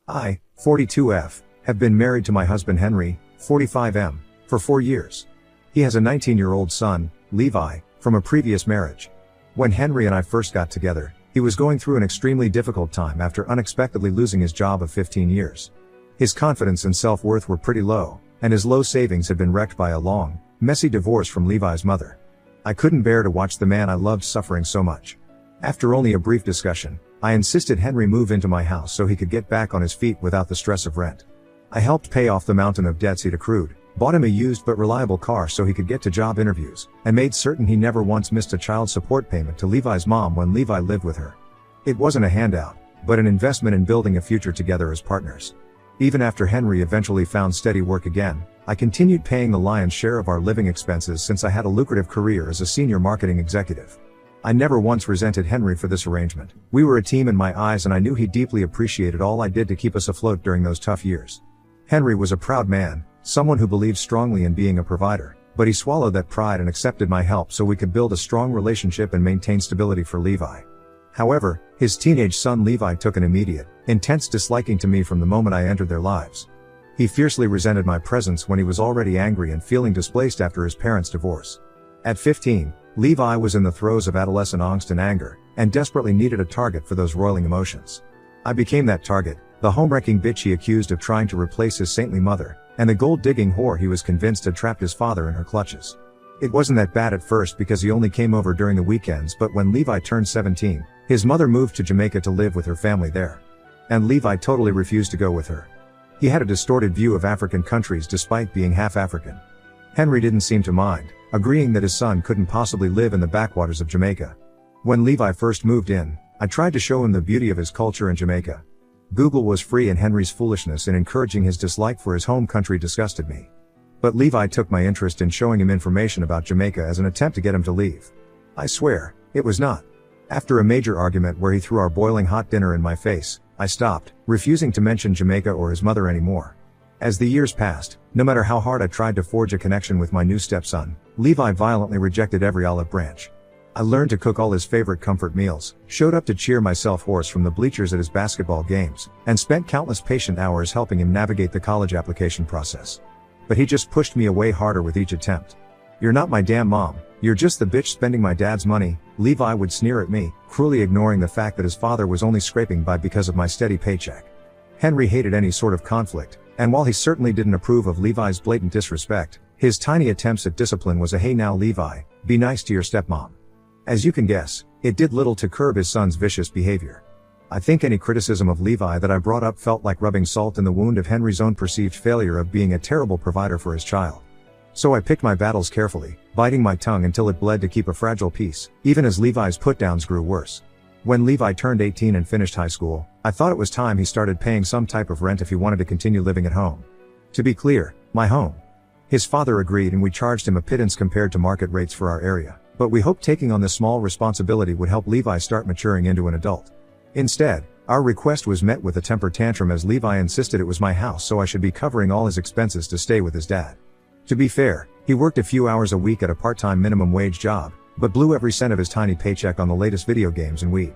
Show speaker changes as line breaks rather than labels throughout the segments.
I, 42F, have been married to my husband Henry, 45M, for 4 years. He has a 19-year-old son, Levi, from a previous marriage. When Henry and I first got together, he was going through an extremely difficult time after unexpectedly losing his job of 15 years. His confidence and self-worth were pretty low, and his low savings had been wrecked by a long, messy divorce from Levi's mother. I couldn't bear to watch the man I loved suffering so much. After only a brief discussion, I insisted Henry move into my house so he could get back on his feet without the stress of rent. I helped pay off the mountain of debts he'd accrued, bought him a used but reliable car so he could get to job interviews, and made certain he never once missed a child support payment to Levi's mom when Levi lived with her. It wasn't a handout, but an investment in building a future together as partners. Even after Henry eventually found steady work again, I continued paying the lion's share of our living expenses since I had a lucrative career as a senior marketing executive. I never once resented Henry for this arrangement. We were a team in my eyes and I knew he deeply appreciated all I did to keep us afloat during those tough years. Henry was a proud man, someone who believed strongly in being a provider, but he swallowed that pride and accepted my help so we could build a strong relationship and maintain stability for Levi. However, his teenage son Levi took an immediate, intense disliking to me from the moment I entered their lives. He fiercely resented my presence when he was already angry and feeling displaced after his parents' divorce. At 15, Levi was in the throes of adolescent angst and anger, and desperately needed a target for those roiling emotions. I became that target, the home-wrecking bitch he accused of trying to replace his saintly mother, and the gold-digging whore he was convinced had trapped his father in her clutches. It wasn't that bad at first because he only came over during the weekends, but when Levi turned 17, his mother moved to Jamaica to live with her family there. And Levi totally refused to go with her. He had a distorted view of African countries despite being half African. Henry didn't seem to mind, agreeing that his son couldn't possibly live in the backwaters of Jamaica. When Levi first moved in, I tried to show him the beauty of his culture in Jamaica. Google was free and Henry's foolishness in encouraging his dislike for his home country disgusted me. But Levi took my interest in showing him information about Jamaica as an attempt to get him to leave. I swear, it was not. After a major argument where he threw our boiling hot dinner in my face, I stopped, refusing to mention Jamaica or his mother anymore. As the years passed, no matter how hard I tried to forge a connection with my new stepson, Levi violently rejected every olive branch. I learned to cook all his favorite comfort meals, showed up to cheer myself hoarse from the bleachers at his basketball games, and spent countless patient hours helping him navigate the college application process. But he just pushed me away harder with each attempt. "You're not my damn mom, you're just the bitch spending my dad's money," Levi would sneer at me, cruelly ignoring the fact that his father was only scraping by because of my steady paycheck. Henry hated any sort of conflict, and while he certainly didn't approve of Levi's blatant disrespect, his tiny attempts at discipline was a "Hey now Levi, be nice to your stepmom." As you can guess, it did little to curb his son's vicious behavior. I think any criticism of Levi that I brought up felt like rubbing salt in the wound of Henry's own perceived failure of being a terrible provider for his child. So I picked my battles carefully, biting my tongue until it bled to keep a fragile peace, even as Levi's put-downs grew worse. When Levi turned 18 and finished high school, I thought it was time he started paying some type of rent if he wanted to continue living at home. To be clear, my home. His father agreed and we charged him a pittance compared to market rates for our area, but we hoped taking on this small responsibility would help Levi start maturing into an adult. Instead, our request was met with a temper tantrum as Levi insisted it was my house so I should be covering all his expenses to stay with his dad. To be fair, he worked a few hours a week at a part-time minimum wage job, but blew every cent of his tiny paycheck on the latest video games and weed.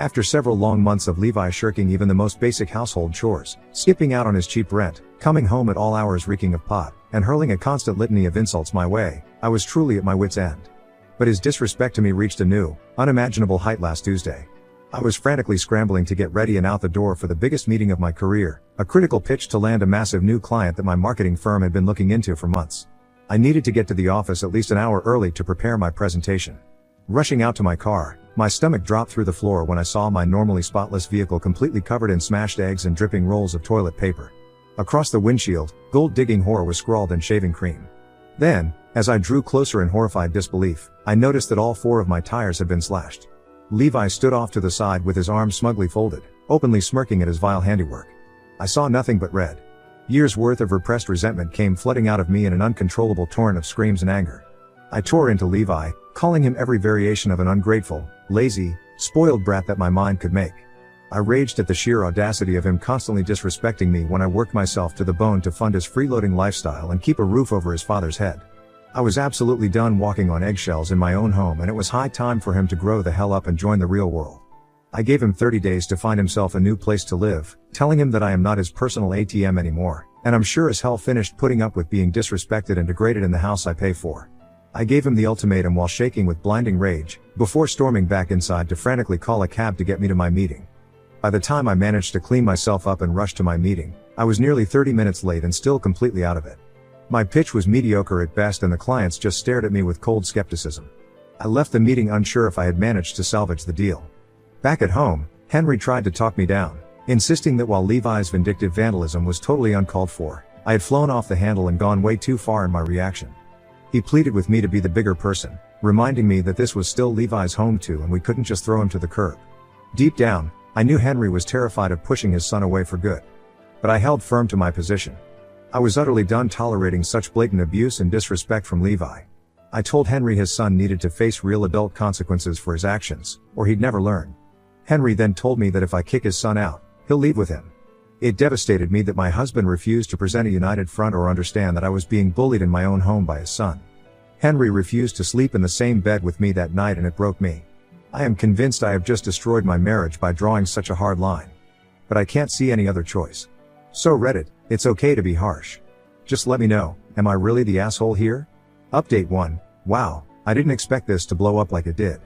After several long months of Levi shirking even the most basic household chores, skipping out on his cheap rent, coming home at all hours reeking of pot, and hurling a constant litany of insults my way, I was truly at my wit's end. But his disrespect to me reached a new, unimaginable height last Tuesday. I was frantically scrambling to get ready and out the door for the biggest meeting of my career, a critical pitch to land a massive new client that my marketing firm had been looking into for months. I needed to get to the office at least an hour early to prepare my presentation. Rushing out to my car, my stomach dropped through the floor when I saw my normally spotless vehicle completely covered in smashed eggs and dripping rolls of toilet paper. Across the windshield, "Gold-digging whore" was scrawled in shaving cream. Then, as I drew closer in horrified disbelief, I noticed that all 4 of my tires had been slashed. Levi stood off to the side with his arms smugly folded, openly smirking at his vile handiwork. I saw nothing but red. Years' worth of repressed resentment came flooding out of me in an uncontrollable torrent of screams and anger. I tore into Levi, calling him every variation of an ungrateful, lazy, spoiled brat that my mind could make. I raged at the sheer audacity of him constantly disrespecting me when I worked myself to the bone to fund his freeloading lifestyle and keep a roof over his father's head. I was absolutely done walking on eggshells in my own home and it was high time for him to grow the hell up and join the real world. I gave him 30 days to find himself a new place to live, telling him that I am not his personal ATM anymore, and I'm sure as hell finished putting up with being disrespected and degraded in the house I pay for. I gave him the ultimatum while shaking with blinding rage, before storming back inside to frantically call a cab to get me to my meeting. By the time I managed to clean myself up and rush to my meeting, I was nearly 30 minutes late and still completely out of it. My pitch was mediocre at best and the clients just stared at me with cold skepticism. I left the meeting unsure if I had managed to salvage the deal. Back at home, Henry tried to talk me down, insisting that while Levi's vindictive vandalism was totally uncalled for, I had flown off the handle and gone way too far in my reaction. He pleaded with me to be the bigger person, reminding me that this was still Levi's home too and we couldn't just throw him to the curb. Deep down, I knew Henry was terrified of pushing his son away for good. But I held firm to my position. I was utterly done tolerating such blatant abuse and disrespect from Levi. I told Henry his son needed to face real adult consequences for his actions, or he'd never learn. Henry then told me that if I kick his son out, he'll leave with him. It devastated me that my husband refused to present a united front or understand that I was being bullied in my own home by his son. Henry refused to sleep in the same bed with me that night and it broke me. I am convinced I have just destroyed my marriage by drawing such a hard line. But I can't see any other choice. So Reddit, it's okay to be harsh. Just let me know, am I really the asshole here? Update 1, wow, I didn't expect this to blow up like it did.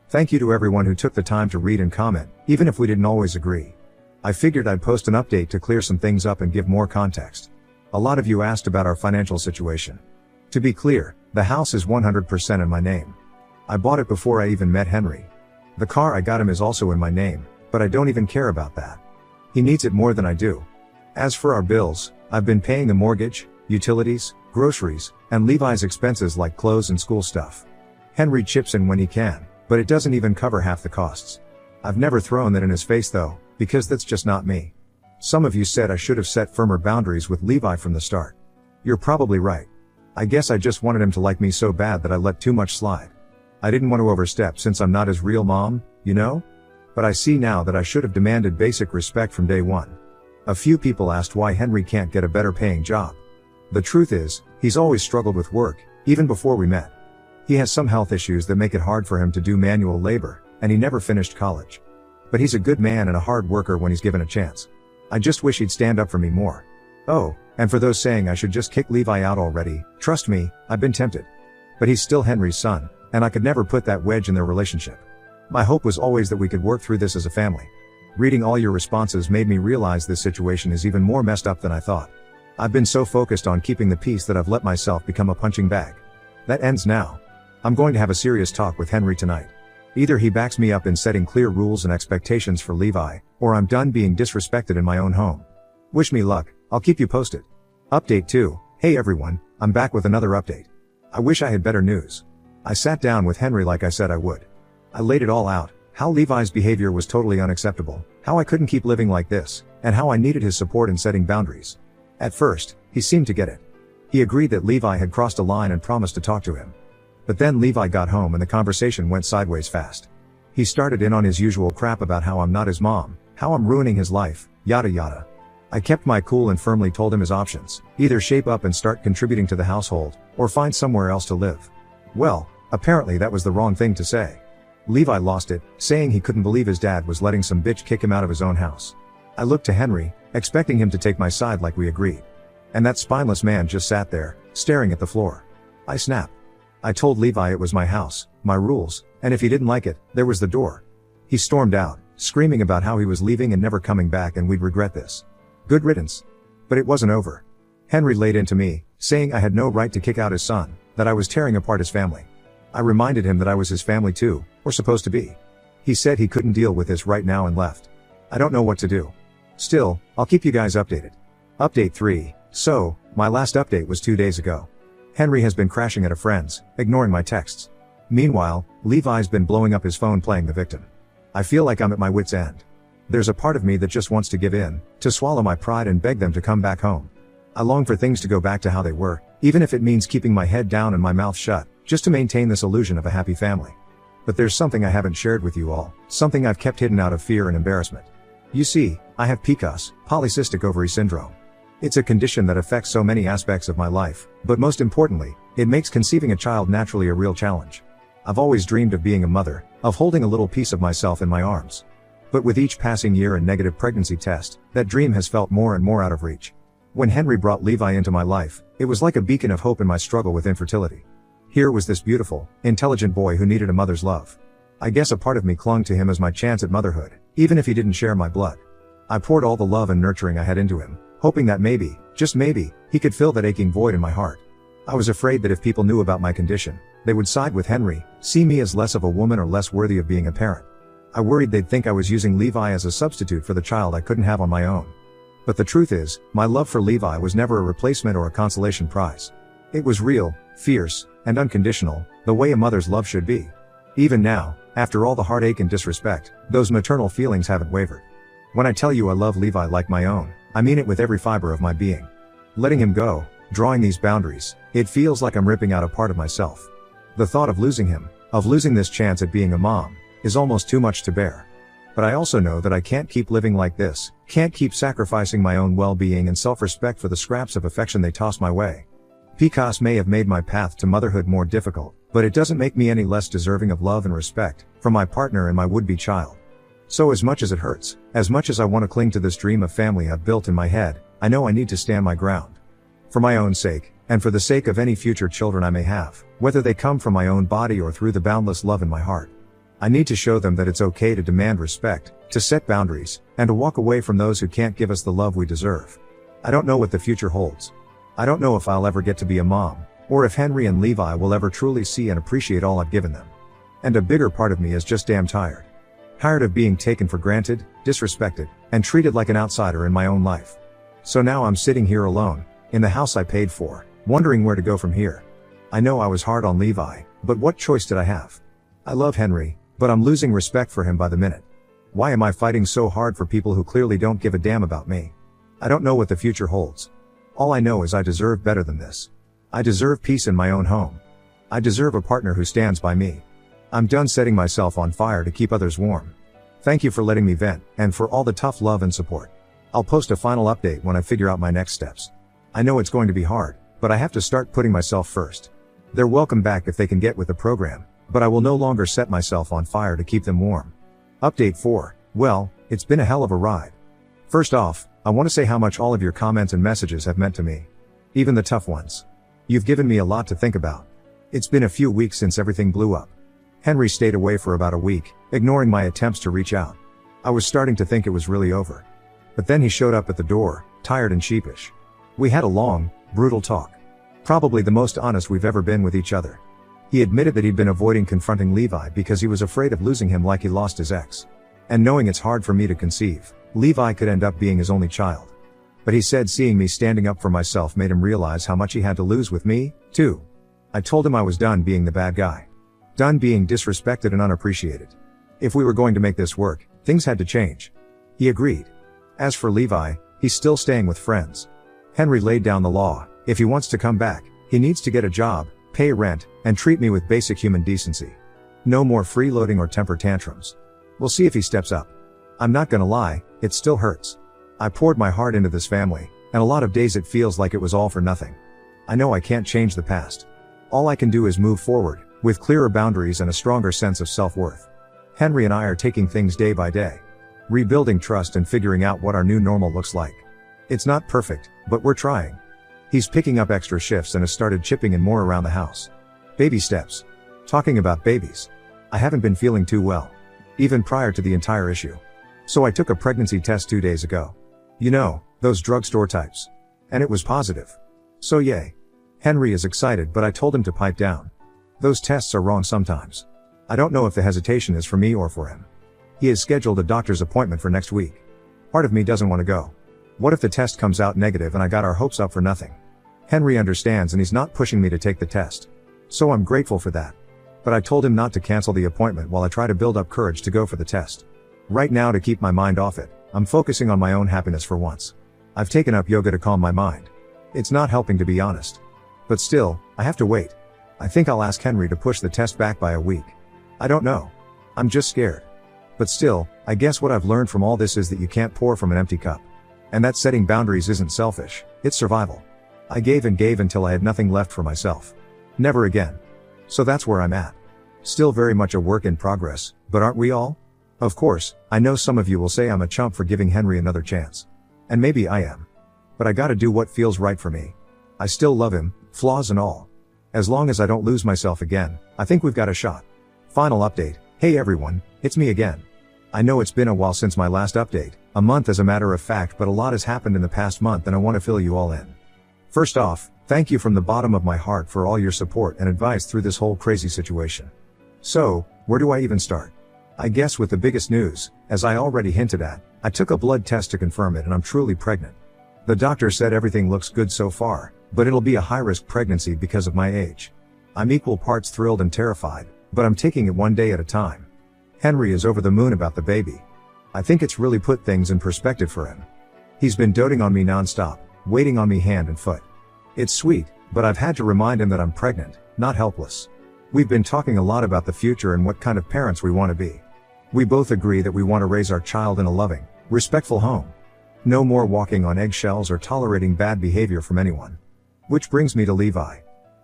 Thank you to everyone who took the time to read and comment, even if we didn't always agree. I figured I'd post an update to clear some things up and give more context. A lot of you asked about our financial situation. To be clear, the house is 100% in my name. I bought it before I even met Henry. The car I got him is also in my name, but I don't even care about that. He needs it more than I do. As for our bills, I've been paying the mortgage, utilities, groceries, and Levi's expenses like clothes and school stuff. Henry chips in when he can, but it doesn't even cover half the costs. I've never thrown that in his face though, because that's just not me. Some of you said I should have set firmer boundaries with Levi from the start. You're probably right. I guess I just wanted him to like me so bad that I let too much slide. I didn't want to overstep since I'm not his real mom, you know? But I see now that I should have demanded basic respect from day one. A few people asked why Henry can't get a better paying job. The truth is, he's always struggled with work, even before we met. He has some health issues that make it hard for him to do manual labor, and he never finished college. But he's a good man and a hard worker when he's given a chance. I just wish he'd stand up for me more. Oh, and for those saying I should just kick Levi out already, trust me, I've been tempted. But he's still Henry's son, and I could never put that wedge in their relationship. My hope was always that we could work through this as a family. Reading all your responses made me realize this situation is even more messed up than I thought. I've been so focused on keeping the peace that I've let myself become a punching bag. That ends now. I'm going to have a serious talk with Henry tonight. Either he backs me up in setting clear rules and expectations for Levi, or I'm done being disrespected in my own home. Wish me luck, I'll keep you posted. Update 2, hey everyone, I'm back with another update. I wish I had better news. I sat down with Henry like I said I would. I laid it all out, how Levi's behavior was totally unacceptable, how I couldn't keep living like this, and how I needed his support in setting boundaries. At first, he seemed to get it. He agreed that Levi had crossed a line and promised to talk to him. But then Levi got home and the conversation went sideways fast. He started in on his usual crap about how I'm not his mom, how I'm ruining his life, yada yada. I kept my cool and firmly told him his options, either shape up and start contributing to the household, or find somewhere else to live. Well, apparently that was the wrong thing to say. Levi lost it, saying he couldn't believe his dad was letting some bitch kick him out of his own house. I looked to Henry, expecting him to take my side like we agreed. And that spineless man just sat there, staring at the floor. I snapped. I told Levi it was my house, my rules, and if he didn't like it, there was the door. He stormed out, screaming about how he was leaving and never coming back and we'd regret this. Good riddance. But it wasn't over. Henry laid into me, saying I had no right to kick out his son, that I was tearing apart his family. I reminded him that I was his family too, or supposed to be. He said he couldn't deal with this right now and left. I don't know what to do. Still, I'll keep you guys updated. Update 3, so, my last update was 2 days ago. Henry has been crashing at a friend's, ignoring my texts. Meanwhile, Levi's been blowing up his phone playing the victim. I feel like I'm at my wit's end. There's a part of me that just wants to give in, to swallow my pride and beg them to come back home. I long for things to go back to how they were, even if it means keeping my head down and my mouth shut, just to maintain this illusion of a happy family. But there's something I haven't shared with you all, something I've kept hidden out of fear and embarrassment. You see, I have PCOS, polycystic ovary syndrome. It's a condition that affects so many aspects of my life, but most importantly, it makes conceiving a child naturally a real challenge. I've always dreamed of being a mother, of holding a little piece of myself in my arms. But with each passing year and negative pregnancy test, that dream has felt more and more out of reach. When Henry brought Levi into my life, it was like a beacon of hope in my struggle with infertility. Here was this beautiful, intelligent boy who needed a mother's love. I guess a part of me clung to him as my chance at motherhood, even if he didn't share my blood. I poured all the love and nurturing I had into him, hoping that maybe, just maybe, he could fill that aching void in my heart. I was afraid that if people knew about my condition, they would side with Henry, see me as less of a woman or less worthy of being a parent. I worried they'd think I was using Levi as a substitute for the child I couldn't have on my own. But the truth is, my love for Levi was never a replacement or a consolation prize. It was real, fierce, and unconditional, the way a mother's love should be. Even now, after all the heartache and disrespect, those maternal feelings haven't wavered. When I tell you I love Levi like my own, I mean it with every fiber of my being. Letting him go, drawing these boundaries, it feels like I'm ripping out a part of myself. The thought of losing him, of losing this chance at being a mom, is almost too much to bear. But I also know that I can't keep living like this, can't keep sacrificing my own well-being and self-respect for the scraps of affection they toss my way. PCOS may have made my path to motherhood more difficult, but it doesn't make me any less deserving of love and respect from my partner and my would-be child. So as much as it hurts, as much as I want to cling to this dream of family I've built in my head, I know I need to stand my ground. For my own sake, and for the sake of any future children I may have, whether they come from my own body or through the boundless love in my heart. I need to show them that it's okay to demand respect, to set boundaries, and to walk away from those who can't give us the love we deserve. I don't know what the future holds. I don't know if I'll ever get to be a mom, or if Henry and Levi will ever truly see and appreciate all I've given them. And a bigger part of me is just damn tired. Tired of being taken for granted, disrespected, and treated like an outsider in my own life. So now I'm sitting here alone, in the house I paid for, wondering where to go from here. I know I was hard on Levi, but what choice did I have? I love Henry, but I'm losing respect for him by the minute. Why am I fighting so hard for people who clearly don't give a damn about me? I don't know what the future holds. All I know is I deserve better than this. I deserve peace in my own home. I deserve a partner who stands by me. I'm done setting myself on fire to keep others warm. Thank you for letting me vent, and for all the tough love and support. I'll post a final update when I figure out my next steps. I know it's going to be hard, but I have to start putting myself first. They're welcome back if they can get with the program, but I will no longer set myself on fire to keep them warm. Update 4. Well, it's been a hell of a ride. First off, I want to say how much all of your comments and messages have meant to me. Even the tough ones. You've given me a lot to think about. It's been a few weeks since everything blew up. Henry stayed away for about a week, ignoring my attempts to reach out. I was starting to think it was really over. But then he showed up at the door, tired and sheepish. We had a long, brutal talk. Probably the most honest we've ever been with each other. He admitted that he'd been avoiding confronting Levi because he was afraid of losing him like he lost his ex. And knowing it's hard for me to conceive, Levi could end up being his only child. But he said seeing me standing up for myself made him realize how much he had to lose with me, too. I told him I was done being the bad guy. Done being disrespected and unappreciated. If we were going to make this work, things had to change. He agreed. As for Levi, he's still staying with friends. Henry laid down the law: if he wants to come back, he needs to get a job, pay rent, and treat me with basic human decency. No more freeloading or temper tantrums. We'll see if he steps up. I'm not gonna lie, it still hurts. I poured my heart into this family, and a lot of days it feels like it was all for nothing. I know I can't change the past. All I can do is move forward, with clearer boundaries and a stronger sense of self-worth. Henry and I are taking things day by day. Rebuilding trust and figuring out what our new normal looks like. It's not perfect, but we're trying. He's picking up extra shifts and has started chipping in more around the house. Baby steps. Talking about babies. I haven't been feeling too well. Even prior to the entire issue. So I took a pregnancy test 2 days ago. You know, those drugstore types. And it was positive. So yay. Henry is excited, but I told him to pipe down. Those tests are wrong sometimes. I don't know if the hesitation is for me or for him. He has scheduled a doctor's appointment for next week. Part of me doesn't want to go. What if the test comes out negative and I got our hopes up for nothing? Henry understands and he's not pushing me to take the test. So I'm grateful for that. But I told him not to cancel the appointment while I try to build up courage to go for the test. Right now, to keep my mind off it, I'm focusing on my own happiness for once. I've taken up yoga to calm my mind. It's not helping, to be honest. But still, I have to wait. I think I'll ask Henry to push the test back by a week. I don't know. I'm just scared. But still, I guess what I've learned from all this is that you can't pour from an empty cup. And that setting boundaries isn't selfish, it's survival. I gave and gave until I had nothing left for myself. Never again. So that's where I'm at. Still very much a work in progress, but aren't we all? Of course, I know some of you will say I'm a chump for giving Henry another chance. And maybe I am. But I gotta do what feels right for me. I still love him, flaws and all. As long as I don't lose myself again, I think we've got a shot. Final update. Hey everyone, it's me again. I know it's been a while since my last update, a month as a matter of fact, but a lot has happened in the past month and I want to fill you all in. First off, thank you from the bottom of my heart for all your support and advice through this whole crazy situation. So, where do I even start? I guess with the biggest news, as I already hinted at, I took a blood test to confirm it and I'm truly pregnant. The doctor said everything looks good so far, but it'll be a high-risk pregnancy because of my age. I'm equal parts thrilled and terrified, but I'm taking it one day at a time. Henry is over the moon about the baby. I think it's really put things in perspective for him. He's been doting on me non-stop, waiting on me hand and foot. It's sweet, but I've had to remind him that I'm pregnant, not helpless. We've been talking a lot about the future and what kind of parents we want to be. We both agree that we want to raise our child in a loving, respectful home. No more walking on eggshells or tolerating bad behavior from anyone. Which brings me to Levi.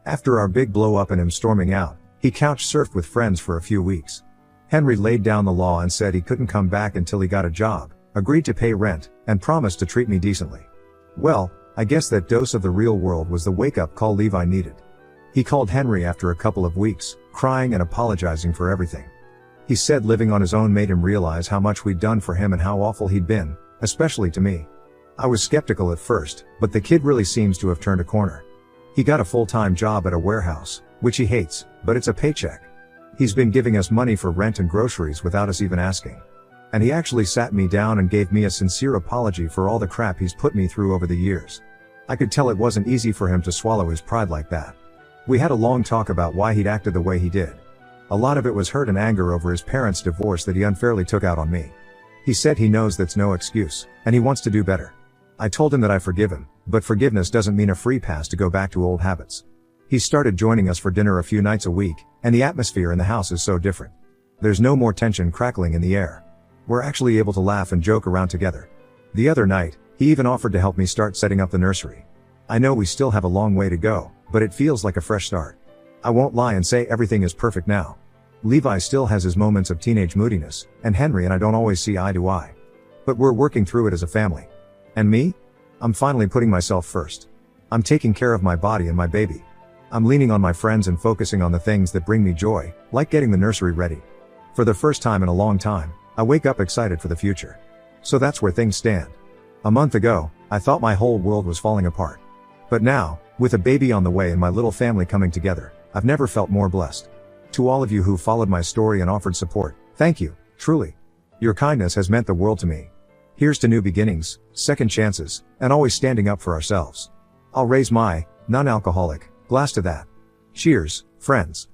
After our big blow up and him storming out, he couch surfed with friends for a few weeks. Henry laid down the law and said he couldn't come back until he got a job, agreed to pay rent, and promised to treat me decently. Well, I guess that dose of the real world was the wake-up call Levi needed. He called Henry after a couple of weeks, crying and apologizing for everything. He said living on his own made him realize how much we'd done for him and how awful he'd been, especially to me. I was skeptical at first, but the kid really seems to have turned a corner. He got a full-time job at a warehouse, which he hates, but it's a paycheck. He's been giving us money for rent and groceries without us even asking. And he actually sat me down and gave me a sincere apology for all the crap he's put me through over the years. I could tell it wasn't easy for him to swallow his pride like that. We had a long talk about why he'd acted the way he did. A lot of it was hurt and anger over his parents' divorce that he unfairly took out on me. He said he knows that's no excuse, and he wants to do better. I told him that I forgive him, but forgiveness doesn't mean a free pass to go back to old habits. He started joining us for dinner a few nights a week, and the atmosphere in the house is so different. There's no more tension crackling in the air. We're actually able to laugh and joke around together. The other night, he even offered to help me start setting up the nursery. I know we still have a long way to go, but it feels like a fresh start. I won't lie and say everything is perfect now. Levi still has his moments of teenage moodiness, and Henry and I don't always see eye to eye. But we're working through it as a family. And me? I'm finally putting myself first. I'm taking care of my body and my baby. I'm leaning on my friends and focusing on the things that bring me joy, like getting the nursery ready. For the first time in a long time, I wake up excited for the future. So that's where things stand. A month ago, I thought my whole world was falling apart. But now, with a baby on the way and my little family coming together, I've never felt more blessed. To all of you who followed my story and offered support, thank you, truly. Your kindness has meant the world to me. Here's to new beginnings, second chances, and always standing up for ourselves. I'll raise my non-alcoholic glass to that. Cheers, friends.